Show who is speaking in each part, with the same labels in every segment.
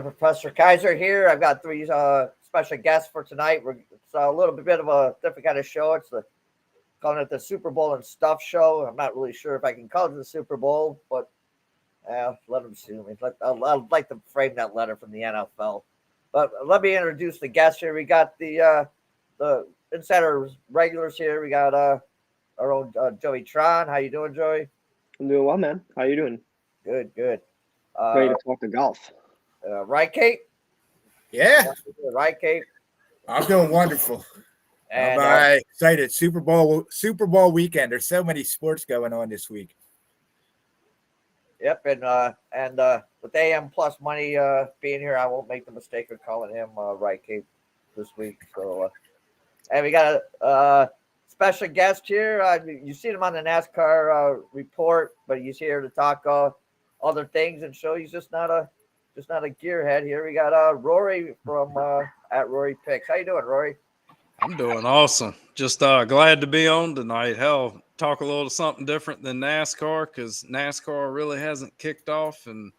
Speaker 1: Professor Kaiser here. I've got three special guests for tonight. It's a little bit of a different kind of show. It's calling it the Super Bowl and Stuff show. I'm not really sure if I can call it the Super Bowl, but let them sue me. I'd like to frame that letter from the NFL. But let me introduce the guests here. We got the insider regulars here. We got our own Joey Tron. How you doing, Joey?
Speaker 2: I'm doing well, man. How you doing?
Speaker 1: Good, good.
Speaker 2: Ready to talk to golf.
Speaker 1: Right, Kate?
Speaker 3: Yeah,
Speaker 1: Right, Kate?
Speaker 3: I'm doing wonderful.
Speaker 1: And
Speaker 3: I'm excited. Super Bowl weekend. There's so many sports going on this week.
Speaker 1: yep, and with AM Plus Money being here, I won't make the mistake of calling him Right, Kate this week. So, and we got a special guest here. You seen him on the NASCAR report, but he's here to talk other things and show he's just not a gearhead here. We got Rory from at Rory Picks. How you doing, Rory?
Speaker 4: I'm doing awesome. Just glad to be on tonight. Hell, talk a little something different than NASCAR because NASCAR really hasn't kicked off and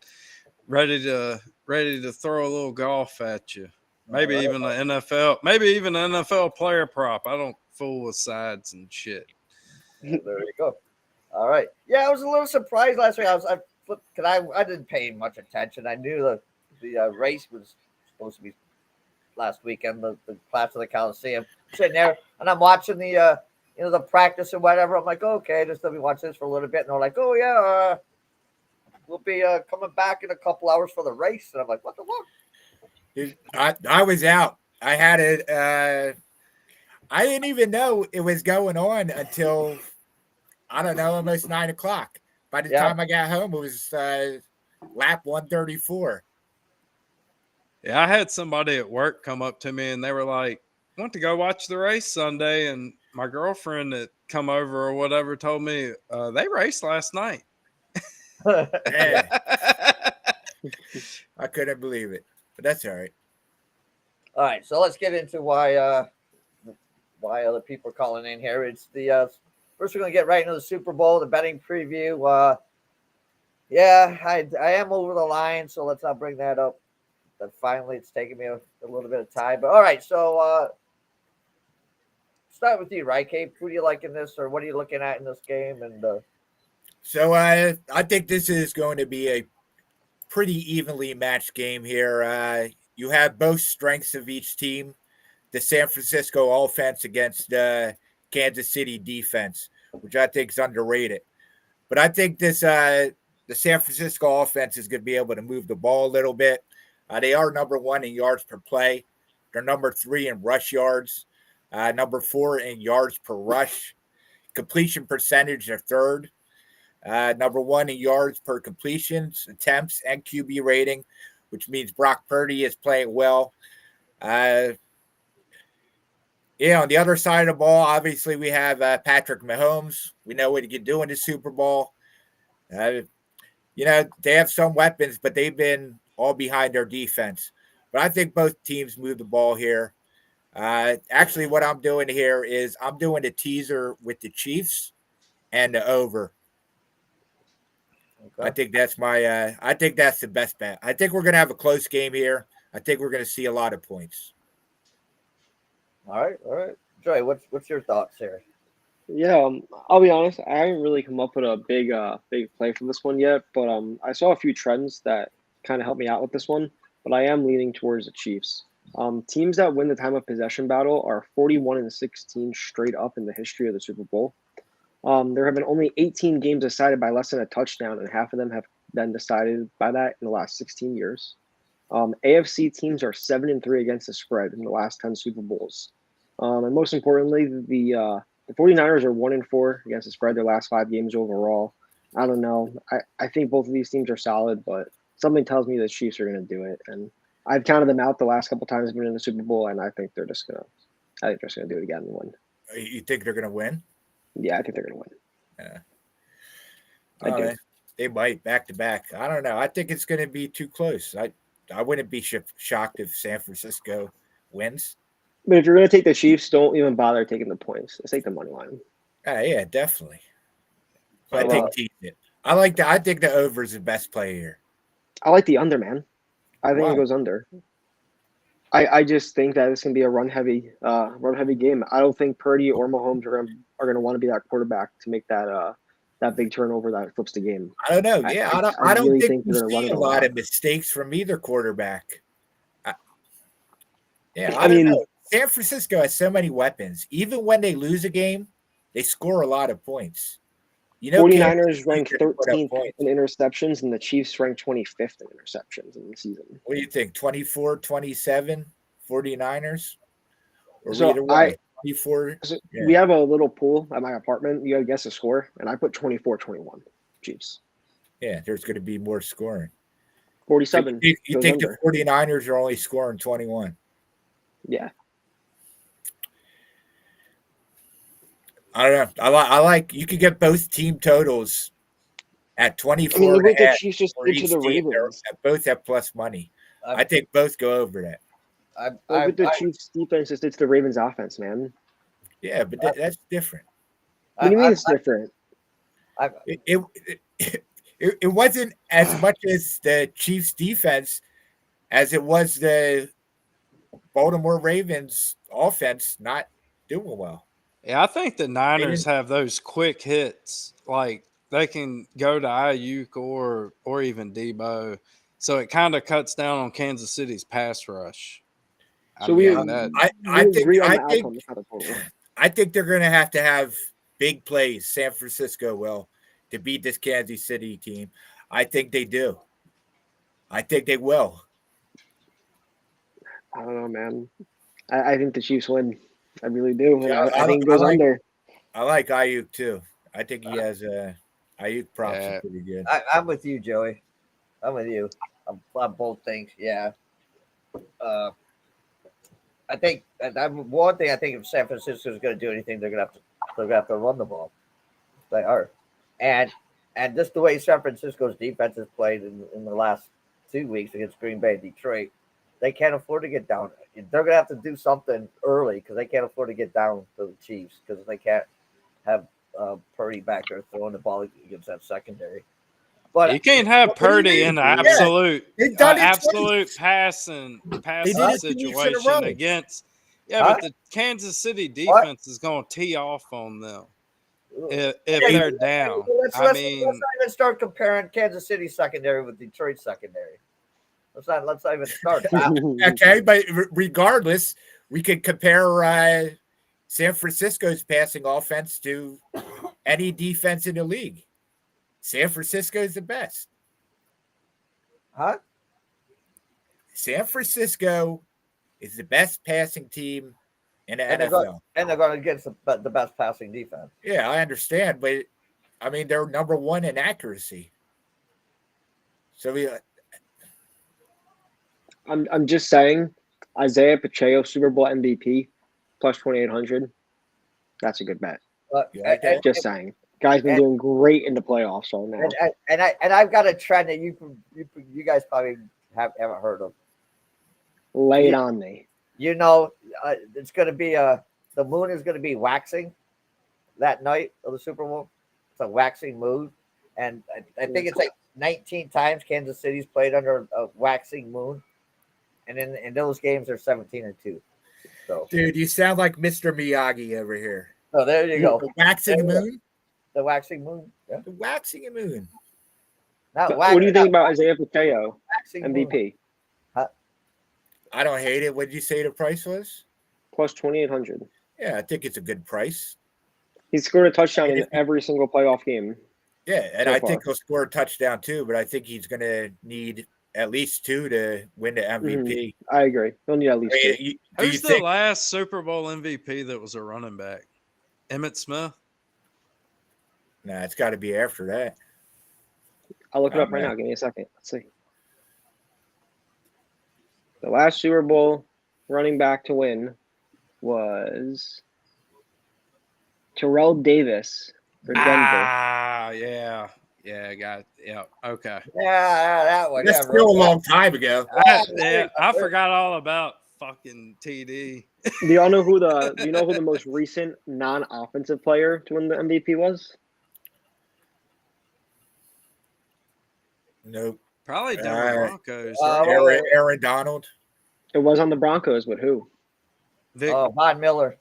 Speaker 4: ready to throw a little golf at you. Maybe even an NFL player prop. I don't fool with sides and shit.
Speaker 1: There you go. All right. Yeah, I was a little surprised last week. I didn't pay much attention. I knew the race was supposed to be last weekend, the class of the Coliseum. Sitting there, and I'm watching the practice and whatever. I'm like, okay, just let me watch this for a little bit. And they're like, oh yeah, we'll be coming back in a couple hours for the race. And I'm like, what the fuck?
Speaker 3: I was out. I had it. I didn't even know it was going on until I don't know, almost 9 o'clock. By the time I got home, it was lap 134.
Speaker 4: Yeah, I had somebody at work come up to me and they were like, "Want to go watch the race Sunday?" And my girlfriend that come over or whatever told me they raced last night.
Speaker 3: I couldn't believe it, but that's all right.
Speaker 1: All right, so let's get into why other people are calling in here. It's the first we're going to get right into the Super Bowl, the betting preview. I am over the line, so let's not bring that up. But finally, it's taken me a little bit of time. But all right, so start with you, right, Kate? Who do you like in this, or what are you looking at in this game? And
Speaker 3: so I think this is going to be a pretty evenly matched game here. You have both strengths of each team. The San Francisco offense against Kansas City defense, which I think is underrated. But I think the San Francisco offense is going to be able to move the ball a little bit. They are number 1 in yards per play. They're number 3 in rush yards. Number 4 in yards per rush. Completion percentage, they're third. Number 1 in yards per completions, attempts, and QB rating, which means Brock Purdy is playing well. On the other side of the ball, obviously we have Patrick Mahomes. We know what he can do in the Super Bowl. They have some weapons, but they've been all behind their defense. But I think both teams move the ball here. Actually, what I'm doing here is I'm doing a teaser with the Chiefs and the over. Okay. I think that's the best bet. I think we're going to have a close game here. I think we're going to see a lot of points. All
Speaker 1: right. Joey, what's your thoughts here?
Speaker 2: Yeah, I'll be honest. I haven't really come up with a big play for this one yet, but I saw a few trends that kind of helped me out with this one. But I am leaning towards the Chiefs. Teams that win the time of possession battle are 41-16 straight up in the history of the Super Bowl. There have been only 18 games decided by less than a touchdown, and half of them have been decided by that in the last 16 years. AFC teams are 7-3 against the spread in the last 10 Super Bowls. And most importantly, the 49ers are 1-4 against the spread their last 5 games overall. I don't know. I think both of these teams are solid, but something tells me the Chiefs are going to do it. And I've counted them out the last couple times they've been in the Super Bowl, and I think they're just going to do it again and win.
Speaker 3: You think they're going to win?
Speaker 2: Yeah, I think they're going to win.
Speaker 3: Yeah. I do. They might back to back. I don't know. I think it's going to be too close. I wouldn't be shocked if San Francisco wins.
Speaker 2: But if you're going to take the Chiefs, don't even bother taking the points. Just take the money line.
Speaker 3: Yeah, definitely. I think tease it. I think the over is the best play here.
Speaker 2: I like the under, man. I think
Speaker 3: Why?
Speaker 2: it goes under. I just think that it's gonna be a run heavy game. I don't think Purdy or Mahomes are gonna want to be that quarterback to make that big turnover that flips the game.
Speaker 3: I don't know. Yeah, I don't
Speaker 2: really
Speaker 3: think
Speaker 2: think
Speaker 3: we
Speaker 2: they're gonna run
Speaker 3: see
Speaker 2: it
Speaker 3: a
Speaker 2: a
Speaker 3: lot
Speaker 2: lot.
Speaker 3: of mistakes from either quarterback. Yeah,
Speaker 2: I
Speaker 3: I don't
Speaker 2: mean,
Speaker 3: know. San Francisco has so many weapons. Even when they lose a game, they score a lot of points. You know, Kansas
Speaker 2: 49ers
Speaker 3: City's
Speaker 2: ranked
Speaker 3: gonna put up
Speaker 2: 13th
Speaker 3: points.
Speaker 2: in interceptions, and the Chiefs ranked 25th in interceptions in the season.
Speaker 3: What do you think? 24, 27, 49ers? Or
Speaker 2: So
Speaker 3: either way? 24? Yeah.
Speaker 2: we have a little pool at my apartment. You gotta guess the score, and I put 24-21 Chiefs.
Speaker 3: Yeah, there's going to be more scoring.
Speaker 2: 47.
Speaker 3: You think the 49ers are only scoring 21?
Speaker 2: Yeah.
Speaker 3: I don't know. I like you could get both team totals at 24
Speaker 2: I mean, look
Speaker 3: and
Speaker 2: what
Speaker 3: a
Speaker 2: the
Speaker 3: half
Speaker 2: Chiefs just
Speaker 3: for
Speaker 2: did to
Speaker 3: each
Speaker 2: the
Speaker 3: team.
Speaker 2: Ravens.
Speaker 3: Both have plus money.
Speaker 1: I-
Speaker 3: I think both go over that.
Speaker 2: Look what the Chiefs defense just did to the Ravens offense, man.
Speaker 3: Yeah, but that's different.
Speaker 2: What do you mean it's different?
Speaker 3: It wasn't as much as the Chiefs defense as it was the Baltimore Ravens offense not doing well.
Speaker 4: Yeah, I think the Niners have those quick hits. Like they can go to Ayuk or even Debo. So it kind of cuts down on Kansas City's pass rush.
Speaker 2: So
Speaker 3: we
Speaker 2: agree on the outcome, not the total.
Speaker 3: I think they're going to have big plays. San Francisco will to beat this Kansas City team. I think they do. I think they will.
Speaker 2: I don't know, man. I think the Chiefs win. I really do.
Speaker 3: Yeah,
Speaker 2: I think it goes under.
Speaker 3: I like Ayuk too. I think he has Ayuk props are pretty good.
Speaker 1: I'm with you, Joey. I'm with you. I'm both things. Yeah. I think one thing. I think if San Francisco is going to do anything, they're going to have to run the ball. They are, and just the way San Francisco's defense has played in the last 2 weeks against Green Bay and Detroit, they can't afford to get down. They're going to have to do something early because they can't afford to get down to the Chiefs because they can't have Purdy back there throwing the ball against that secondary. But
Speaker 4: you can't have Purdy in the absolute passing situation against. Yeah, but the Kansas City defense is going to tee off on them if they're down.
Speaker 1: Let's not even start comparing Kansas City secondary with Detroit secondary. Let's not even start.
Speaker 3: Okay, but regardless, we could compare San Francisco's passing offense to any defense in the league. San Francisco is the best.
Speaker 1: Huh?
Speaker 3: San Francisco is the best passing team in the NFL.
Speaker 1: They're going against the best passing defense.
Speaker 3: Yeah, I understand, but I mean they're number one in accuracy. So
Speaker 2: I'm just saying, Isaiah Pacheco, Super Bowl MVP, plus 2,800. That's a good bet. Just saying. Guy's been doing great in the playoffs right now.
Speaker 1: And I've got a trend that you guys probably haven't heard of.
Speaker 2: Lay it on me.
Speaker 1: You know, it's going to be the moon is going to be waxing that night of the Super Bowl. It's a waxing moon, and I think it's like 19 times Kansas City's played under a waxing moon, and in those games they're 17-2. So,
Speaker 3: dude, you sound like Mr. Miyagi over here.
Speaker 1: Oh, there you go.
Speaker 3: The waxing moon.
Speaker 1: The waxing moon. Yeah.
Speaker 3: The waxing moon.
Speaker 2: What do you think about Isaiah Pacheco, MVP?
Speaker 1: Huh?
Speaker 3: I don't hate it. What did you say the price was?
Speaker 2: Plus 2,800.
Speaker 3: Yeah, I think it's a good price.
Speaker 2: He scored a touchdown in every single playoff game.
Speaker 3: Yeah, and I think he'll score a touchdown too, but I think he's going to need at least 2 to win the MVP.
Speaker 2: Mm-hmm. I agree. He'll need at least 2.
Speaker 4: Who's the last Super Bowl MVP that was a running back? Emmitt Smith?
Speaker 3: Nah, it's got to be after that.
Speaker 2: I'll look it up right now. Give me a second. Let's see. The last Super Bowl running back to win was Terrell Davis for Denver.
Speaker 4: Yeah, got it. Yeah, okay.
Speaker 1: Yeah, that one.
Speaker 3: That's still a long time ago.
Speaker 4: I forgot all about fucking TD.
Speaker 2: Do you know who the most recent non-offensive player to win the MVP was?
Speaker 3: Nope.
Speaker 4: Probably Denver Broncos.
Speaker 1: uh,
Speaker 4: Right?
Speaker 3: Aaron Donald.
Speaker 2: It was on the Broncos, but who?
Speaker 4: Vic
Speaker 1: Von Miller.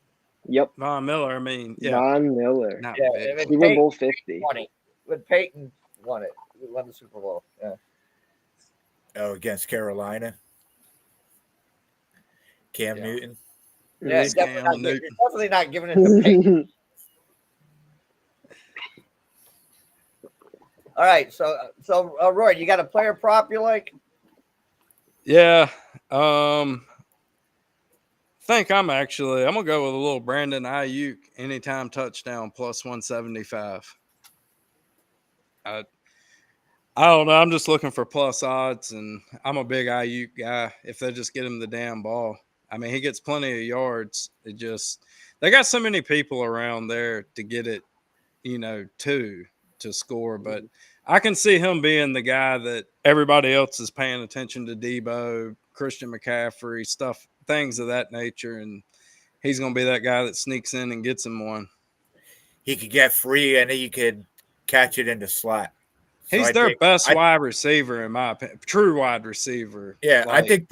Speaker 2: Yep,
Speaker 4: Von Miller. I mean, yeah,
Speaker 2: Von Miller.
Speaker 4: not
Speaker 1: Yeah,
Speaker 4: Vic.
Speaker 1: and
Speaker 2: Super Bowl 50.
Speaker 1: won it. When Peyton won it, we won the Super Bowl. Yeah.
Speaker 3: Oh, against Carolina. Cam
Speaker 1: Yeah.
Speaker 3: Newton.
Speaker 1: Yeah,
Speaker 2: Mhm.
Speaker 1: you're definitely not giving it to Peyton. All right, so Roy, you got a player prop you like?
Speaker 4: Yeah. Think I'm gonna go with a little Brandon Ayuk anytime touchdown plus 175. I don't know. I'm just looking for plus odds, and I'm a big Ayuk guy. If they just get him the damn ball, I mean, he gets plenty of yards. They got so many people around there to get it, to score. But I can see him being the guy that everybody else is paying attention to: Debo, Christian McCaffrey, things of that nature, and he's going to be that guy that sneaks in and gets him one.
Speaker 3: He could get free and he could catch it in the slot. So
Speaker 4: He's their best wide receiver, in my opinion. True wide receiver.
Speaker 3: Yeah, I think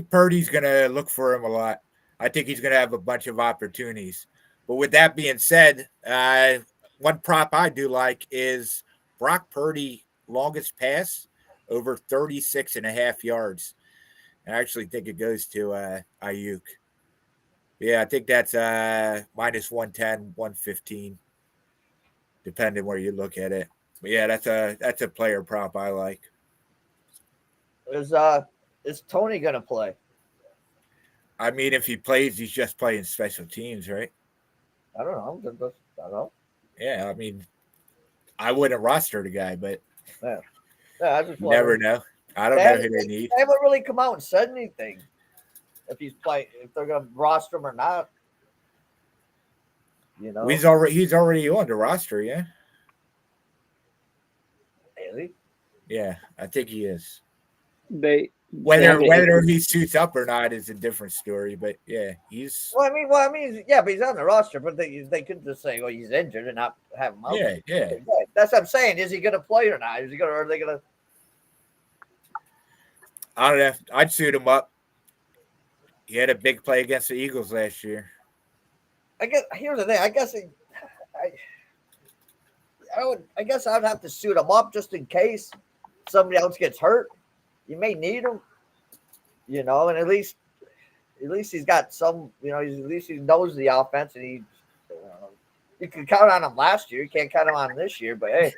Speaker 3: Purdy's gonna look for him a lot. I think he's gonna have a bunch of opportunities. But with that being said, one prop I do like is Brock Purdy longest pass over 36.5 yards. I actually think it goes to Ayuk. Yeah, I think that's minus 110, 115, depending where you look at it. But yeah, that's a player prop I like.
Speaker 1: Is Tony gonna play?
Speaker 3: I mean, if he plays, he's just playing special teams, right?
Speaker 1: I don't know. I don't know.
Speaker 3: Yeah, I mean, I wouldn't roster the guy, but
Speaker 1: Yeah, I just
Speaker 3: you never know. I don't know who they need.
Speaker 1: They haven't really come out and said anything. If they're gonna roster him or not.
Speaker 3: He's already on the roster, yeah.
Speaker 1: Really?
Speaker 3: Yeah, I think he is.
Speaker 2: Whether
Speaker 3: he suits up or not is a different story, but yeah, he's.
Speaker 1: Well, I mean, yeah, but he's on the roster. But they could just say, "Well, he's injured," and not have him out.
Speaker 3: Yeah.
Speaker 1: That's what I'm saying. Is he going to play or not? Are they going to?
Speaker 3: I don't know. I'd suit him up. He had a big play against the Eagles last year.
Speaker 1: I guess here's the thing. I guess I'd have to suit him up just in case somebody else gets hurt. You may need him, and at least he's got some, at least he knows the offense, and you can count on him last year. You can't count him on this year, but hey,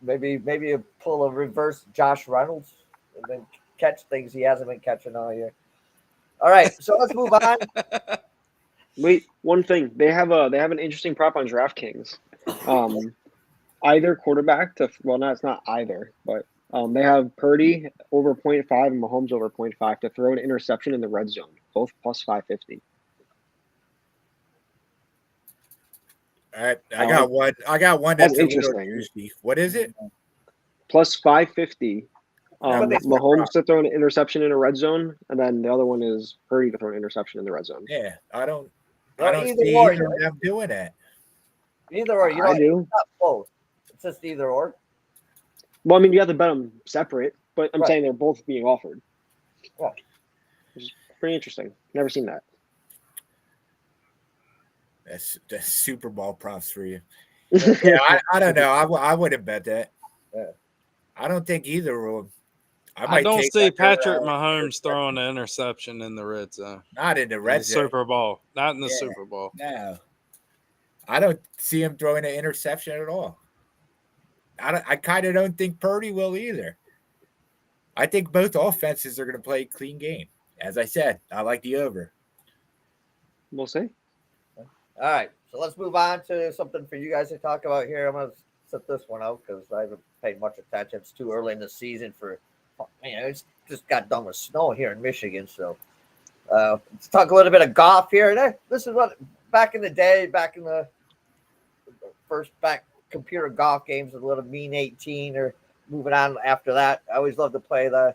Speaker 1: maybe you pull a reverse Josh Reynolds and then catch things he hasn't been catching all year. All right, so let's move on.
Speaker 2: Wait, one thing. They have an interesting prop on DraftKings. Either quarterback no, it's not either, but they have Purdy over 0.5 and Mahomes over 0.5 to throw an interception in the red zone, both plus 550.
Speaker 3: All right, I got one that's interesting. What is it?
Speaker 2: Plus 550. Mahomes to throw an interception in a red zone, and then the other one is Purdy to throw an interception in the red zone.
Speaker 3: Yeah, I don't see either of them doing that.
Speaker 1: Either or,
Speaker 2: I do.
Speaker 1: Not both. It's just either or.
Speaker 2: Well, I mean, you have to bet them separate, but I'm saying they're both being offered.
Speaker 1: Yeah.
Speaker 2: Which is pretty interesting. Never seen that.
Speaker 3: That's Super Bowl props for you. Yeah, I don't know. I wouldn't bet that.
Speaker 1: Yeah.
Speaker 3: I don't think either of them.
Speaker 4: I don't see Patrick Mahomes throwing an interception in the red zone.
Speaker 3: Not in the red zone.
Speaker 4: Super Bowl. Not in the Super Bowl.
Speaker 3: No. I don't see him throwing an interception at all. I kind of don't think Purdy will either. I think both offenses are going to play a clean game. As I said, I like the over.
Speaker 2: We'll see.
Speaker 1: All right, so let's move on to something for you guys to talk about here. I'm going to set this one out because I haven't paid much attention. It's too early in the season it's just got done with snow here in Michigan. So let's talk a little bit of golf here. This is what back in the day, back in the first computer golf games with a little mean 18 or moving on after that. I always loved to play I'm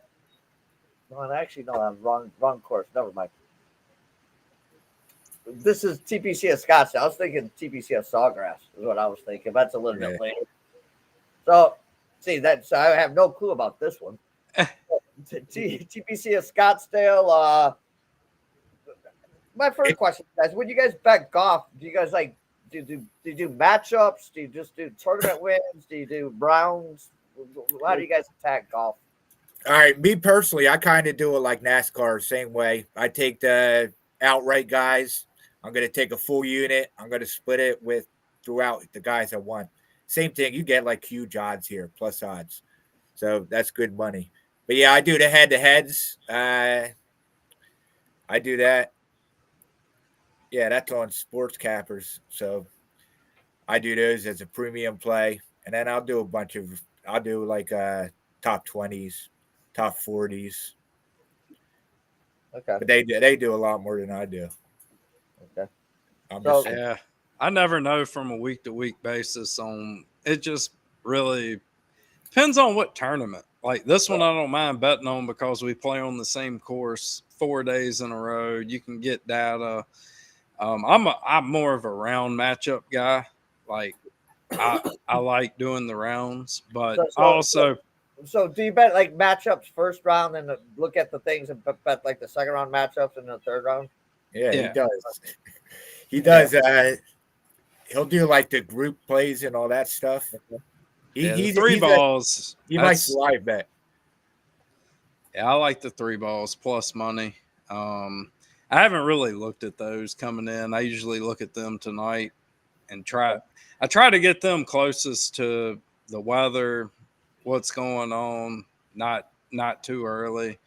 Speaker 1: wrong course. Never mind. This is TPC of Scottsdale. I was thinking TPC of Sawgrass is what I was thinking. That's a little bit later. So See, that's I have no clue about this one. TPC of Scottsdale. My first question, guys, when you guys bet golf, do you guys like do you do matchups? Do you just do tournament wins? Do you do rounds? How do you guys attack golf?
Speaker 3: All right, me personally, I kind of do it like NASCAR, same way. I take the outright guys. I'm going to take a full unit. I'm going to split it with throughout the guys I want. Same thing. You get like huge odds here, plus odds. So that's good money. But yeah, I do the head-to-heads. I do that. Yeah, that's on Sports Cappers. So I do those as a premium play. And then I'll do like top 20s, top 40s.
Speaker 1: Okay.
Speaker 3: But they do a lot more than I do.
Speaker 1: Okay.
Speaker 3: I'm
Speaker 1: So-
Speaker 3: just saying.
Speaker 4: Yeah, I never know from a week to week basis on it. Just really depends on what tournament. Like this one, I don't mind betting on because we play on the same course 4 days in a row. You can get data. I'm more of a round matchup guy. Like I like doing the rounds, but I also
Speaker 1: So do you bet like matchups first round and look at the things and bet like the second round matchups and the third round?
Speaker 3: Yeah,
Speaker 4: Yeah.
Speaker 3: he does. He does. He'll do like the group plays and all that stuff.
Speaker 4: the three balls.
Speaker 3: He likes live bet.
Speaker 4: Yeah, I like the three balls plus money. I haven't really looked at those coming in. I usually look at them tonight and try to get them closest to the weather, what's going on, not too early.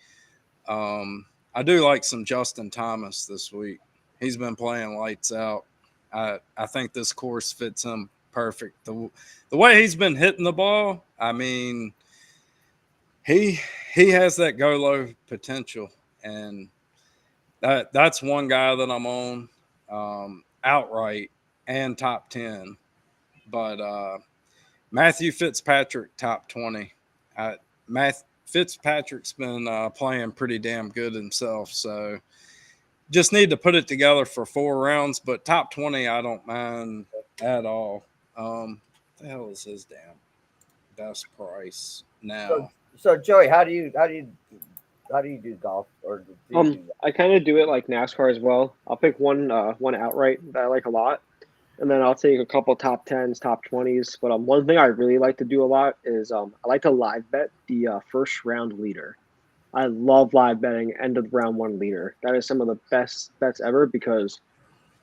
Speaker 4: I do like some Justin Thomas this week. He's been playing lights out. I think this course fits him perfect. The way he's been hitting the ball, I mean, he has that go low potential, and that's one guy that I'm on outright and top 10. But Matthew Fitzpatrick top 20. Fitzpatrick's been playing pretty damn good himself, so just need to put it together for 4 rounds. But top 20, I don't mind at all. What the hell is his damn best price now?
Speaker 1: So Joey, how do you do golf or do you do that?
Speaker 2: I kind of do it like NASCAR as well. I'll pick one outright that I like a lot, and then I'll take a couple top 10s, top 20s. But one thing I really like to do a lot is I like to live bet the first round leader. I love live betting end of round 1 leader. That is some of the best bets ever because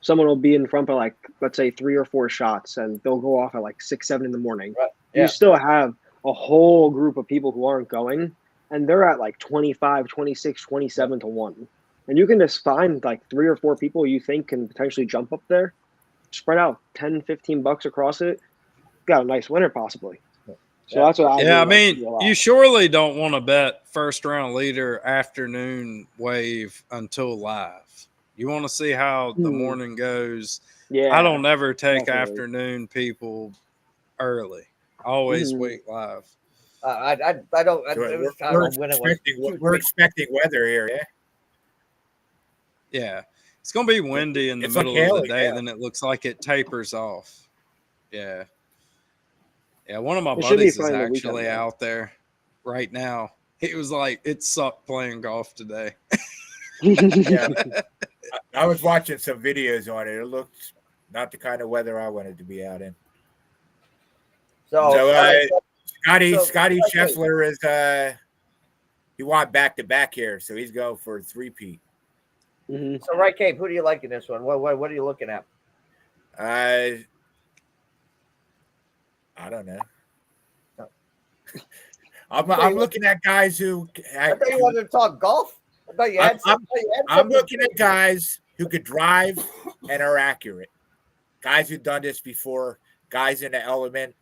Speaker 2: someone will be in front by like, let's say 3 or 4 shots and they'll go off at like 6, 7 in the morning.
Speaker 1: Right. Yeah.
Speaker 2: You still have a whole group of people who aren't going and they're at like 25, 26, 27 to 1. And you can just find like 3 or 4 people you think can potentially jump up there, spread out 10, 15 bucks across it. Got a nice winner possibly. So that's what I
Speaker 4: mean, you surely don't want to bet first round leader afternoon wave until live. You want to see how the morning goes.
Speaker 2: Yeah,
Speaker 4: I don't ever take
Speaker 2: definitely.
Speaker 4: afternoon people early. Always wait live.
Speaker 1: I don't.
Speaker 3: We're expecting weather here. Yeah.
Speaker 4: Yeah, it's gonna be windy in the middle of the day. Then it looks like it tapers off. Yeah. Yeah, one of my buddies is actually out there right now. He was like, it sucked playing golf today.
Speaker 3: Yeah. I was watching some videos on it. It looked not the kind of weather I wanted to be out in.
Speaker 1: So
Speaker 3: Scotty Scheffler is he won back-to-back here, so he's going for a 3-peat.
Speaker 1: So right, Cape, who do you like in this one? What are you looking at?
Speaker 3: I don't know. I'm looking at guys who.
Speaker 1: I thought you wanted to talk golf. I thought you had
Speaker 3: I'm looking at guys who could drive and are accurate. Guys who've done this before. Guys in the element.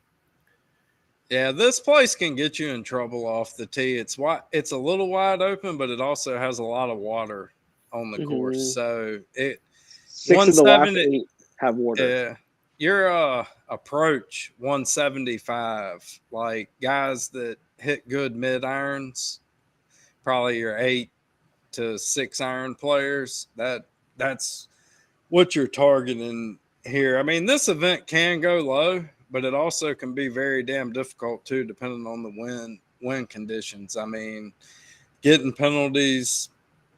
Speaker 4: Yeah, this place can get you in trouble off the tee. It's a little wide open, but it also has a lot of water on the course. So
Speaker 2: 6 of the last 8 have water.
Speaker 4: Yeah. Your approach 175, like guys that hit good mid irons, probably your 8 to 6 iron players. That's what you're targeting here. I mean, this event can go low, but it also can be very damn difficult too, depending on the wind conditions. I mean, getting penalties,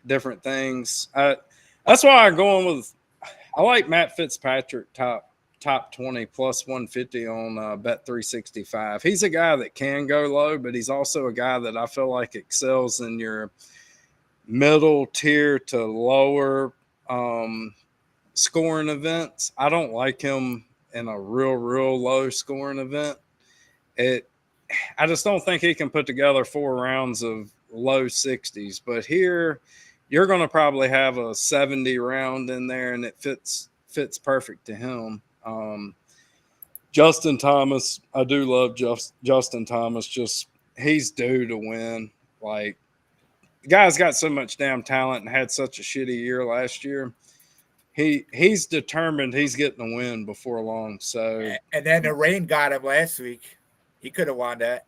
Speaker 4: different things. That's why I'm going with. I like Matt Fitzpatrick top 20 plus 150 on Bet 365. He's a guy that can go low, but he's also a guy that I feel like excels in your middle tier to lower scoring events. I don't like him in a real low scoring event. I just don't think he can put together 4 rounds of low 60s. But here, you're going to probably have a 70 round in there, and it fits perfect to him. Justin Thomas, I do love Justin Thomas. Just he's due to win. Like, the guy's got so much damn talent and had such a shitty year last year. He's determined he's getting a win before long. So,
Speaker 3: and then the rain got him last week. He could have won that.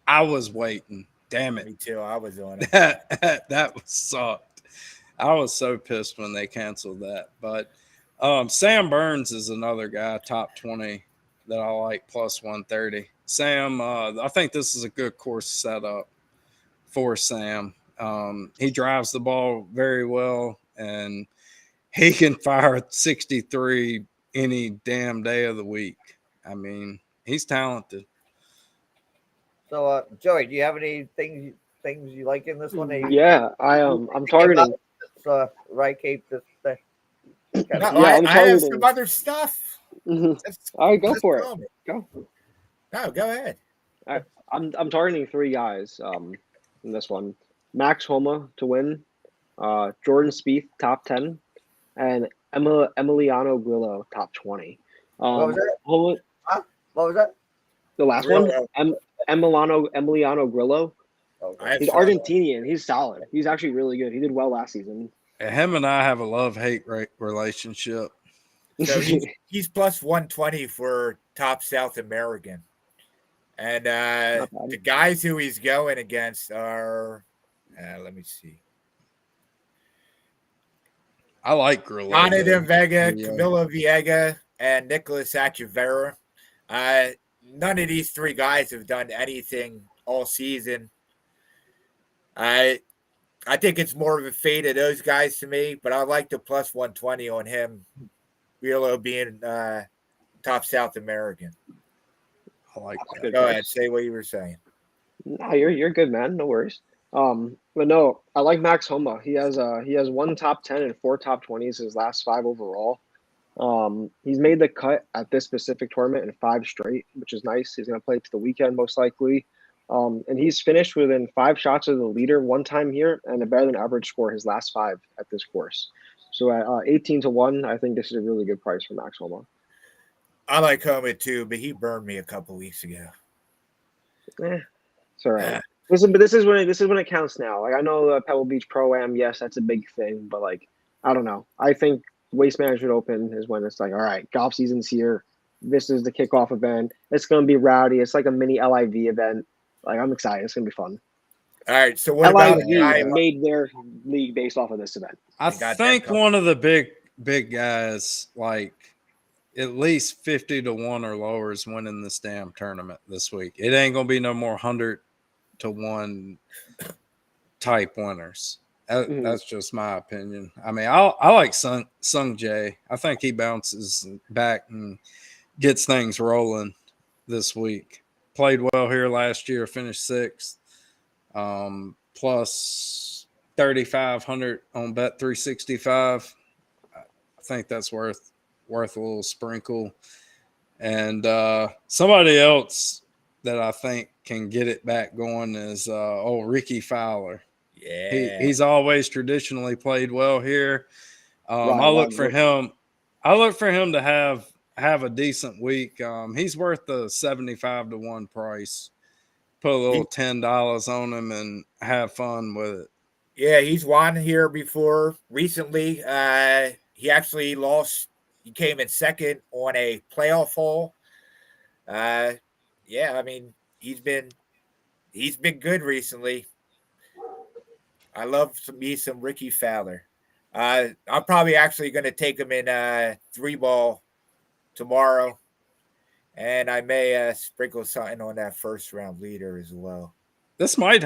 Speaker 4: I was waiting. Damn it.
Speaker 3: Me too. I was on it.
Speaker 4: that was sucked. I was so pissed when they canceled that. But Sam Burns is another guy, top 20, that I like, plus 130. Sam, I think this is a good course setup for Sam. He drives the ball very well, and he can fire 63 any damn day of the week. I mean, he's talented.
Speaker 1: So, Joey, do you have any things you like in this one?
Speaker 2: Yeah, I'm targeting.
Speaker 1: Right, Cape.
Speaker 3: No,
Speaker 2: I'm
Speaker 3: I have
Speaker 2: targeting.
Speaker 3: some other stuff.
Speaker 2: All right, go for it. Go.
Speaker 3: No, go ahead.
Speaker 2: I'm targeting 3 guys in this one. Max Homa to win, Jordan Spieth top 10, and Emiliano Grillo top 20.
Speaker 1: What was that?
Speaker 2: Homa,
Speaker 1: What was that?
Speaker 2: the last one, Emiliano Grillo.
Speaker 1: Okay.
Speaker 2: He's Argentinian. He's solid. He's actually really good. He did well last season.
Speaker 4: Him and I have a love-hate relationship.
Speaker 3: So he's plus 120 for top South American. And the guys who he's going against are, let me see.
Speaker 4: I like Grillo.
Speaker 3: Ana de Vega, Camilo Viega, and Nicholas Achevera. None of these 3 guys have done anything all season. I think it's more of a fade of those guys to me, but I like the plus 120 on him, Grillo being top South American.
Speaker 4: I like that.
Speaker 3: Go ahead, say what you were saying.
Speaker 2: No, you're good, man. No worries. But no, I like Max Homa. He has 1 top 10 and 4 top 20s his last 5 overall. He's made the cut at this specific tournament in 5 straight, which is nice. He's going to play to the weekend most likely. And he's finished within 5 shots of the leader 1 time here and a better than average score his last 5 at this course. So at 18 to 1, I think this is a really good price for Max Homa.
Speaker 3: I like Homa too, but he burned me a couple weeks ago.
Speaker 2: It's all right. Listen, but this is when it counts now. Like, I know Pebble Beach Pro-Am, yes, that's a big thing, but like, I don't know. I think Waste Management Open is when it's like, all right, golf season's here. This is the kickoff event. It's going to be rowdy. It's like a mini LIV event. Like, I'm excited. It's going to be fun.
Speaker 3: All right. So what about
Speaker 2: LIV made their league based off of this event?
Speaker 4: I think one of the big guys, like at least 50 to 1 or lower, is winning this damn tournament this week. It ain't going to be no more 100 to 1 type winners. That's just my opinion. I mean, I like Sung Jae. I think he bounces back and gets things rolling this week. Played well here last year, finished 6th, plus 3,500 on Bet 365. I think that's worth a little sprinkle. And somebody else that I think can get it back going is old Ricky Fowler.
Speaker 3: Yeah,
Speaker 4: He's always traditionally played well here. I look for him to have a decent week. He's worth the 75 to 1 price. Put a little $10 on him and have fun with it.
Speaker 3: Yeah, he's won here before. Recently, he actually lost. He came in 2nd on a playoff hole. Yeah, I mean, he's been good recently. I love some Ricky Fowler. I'm probably actually going to take him in 3-ball tomorrow, And I may sprinkle something on that first round leader as well.
Speaker 4: This might